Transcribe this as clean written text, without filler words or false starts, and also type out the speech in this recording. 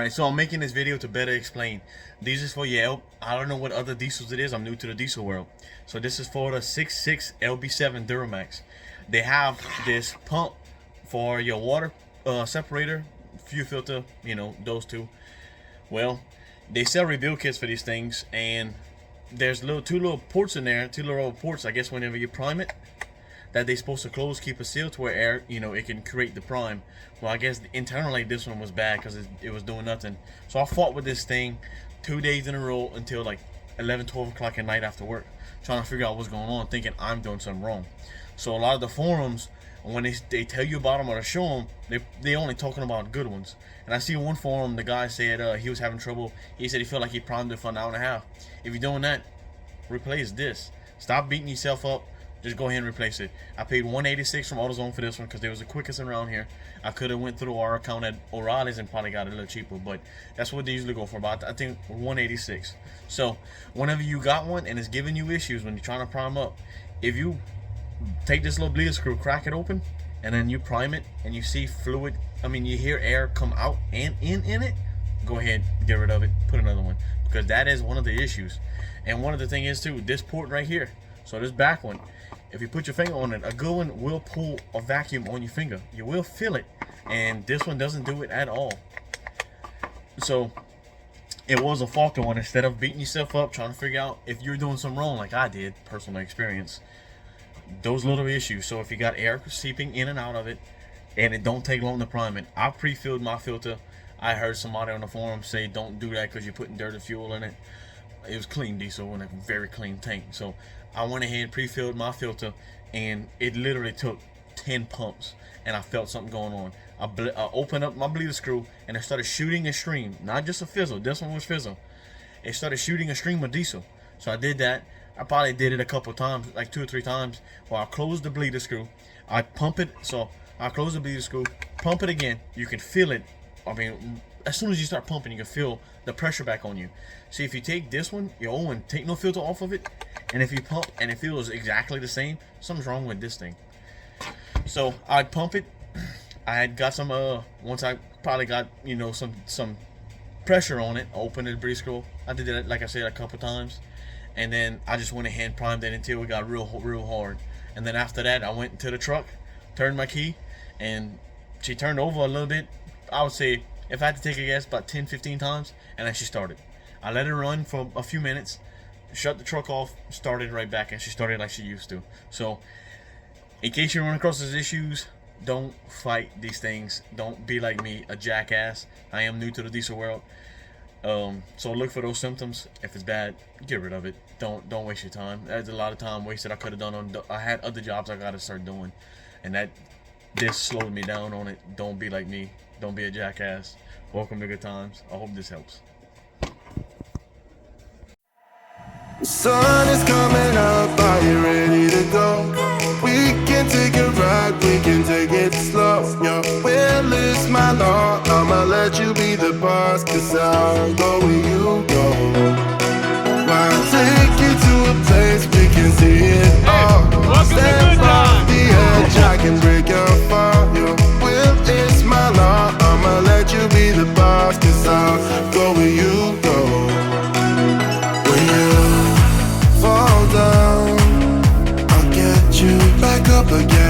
Alright, so I'm making this video to better explain. This is for your I don't know what other diesels it is. I'm new to the diesel world. So this is for the 6.6 LB7 Duramax. They have this pump for your water separator, fuel filter, you know, those two. Well, they sell rebuild kits for these things, and there's two little ports in there, two little ports, I guess, whenever you prime it, that they're supposed to close, keep it sealed to where air, you know, it can create the prime. Well, I guess internally this one was bad because it was doing nothing. So I fought with this thing 2 days in a row until like 11, 12 o'clock at night after work, trying to figure out what's going on, thinking I'm doing something wrong. So a lot of the forums, when they tell you about them or they show them, they only talking about good ones. And I see one forum, the guy said he was having trouble. He said he felt like he primed it for an hour and a half. If you're doing that, replace this. Stop beating yourself up. Just go ahead and replace it. I paid $186 from AutoZone for this one because they was the quickest around here. I could have went through our account at O'Reilly's and probably got it a little cheaper, but that's what they usually go for, about I think $186. So whenever you got one and it's giving you issues when you're trying to prime up, if you take this little bleeder screw, crack it open, and then you prime it and you see fluid, you hear air come out and in it, go ahead, get rid of it, put another one, because that is one of the issues. And one of the thing is too, this port right here, so this back one, if you put your finger on it, a good one will pull a vacuum on your finger. You will feel it, and this one doesn't do it at all. So it was a faulty one. Instead of beating yourself up trying to figure out if you're doing something wrong, like I did, personal experience, those little issues. So if you got air seeping in and out of it, and it don't take long to prime it, I pre-filled my filter. I heard somebody on the forum say don't do that because you're putting dirty fuel in it. It was clean diesel and a very clean tank. So I went ahead and pre-filled my filter, and it literally took 10 pumps, and I felt something going on. I opened up my bleeder screw, and it started shooting a stream, not just a fizzle. This one was fizzle. It started shooting a stream of diesel. So I did that. I probably did it a couple times, like 2 or 3 times. Well, I closed the bleeder screw. I pump it. So I close the bleeder screw, pump it again. You can feel it. As soon as you start pumping, you can feel the pressure back on you. See, if you take this one, your old one, take no filter off of it, and if you pump and it feels exactly the same, something's wrong with this thing. So I'd pump it. I had got some once I probably got, you know, some pressure on it, I opened the bleeder screw. I did that, like I said, a couple times, and then I just went ahead and primed it until it got real hard. And then after that, I went into the truck, turned my key, and she turned over a little bit. I would say, if I had to take a guess, about 10-15 times, and then she started. I let her run for a few minutes, shut the truck off, started right back, and she started like she used to. So in case you run across these issues, don't fight these things. Don't be like me, a jackass. I am new to the diesel world. So look for those symptoms. If it's bad, get rid of it. Don't waste your time. There's a lot of time wasted I could have done on. I had other jobs I gotta start doing, and this slowed me down on it. Don't be like me. Don't be a jackass. Welcome to Good Times. I hope this helps. The sun is coming up, are you ready to go? We can take a ride, we can take it slow. Your will is my law, I'ma let you be the boss, cause I'll go where you go. I'll take you to a place we can see it all. Step off the edge, I can break your fall. Your will is my law, I'ma let you be the boss, cause I'll go where you go. When you fall down, I'll get you back up again.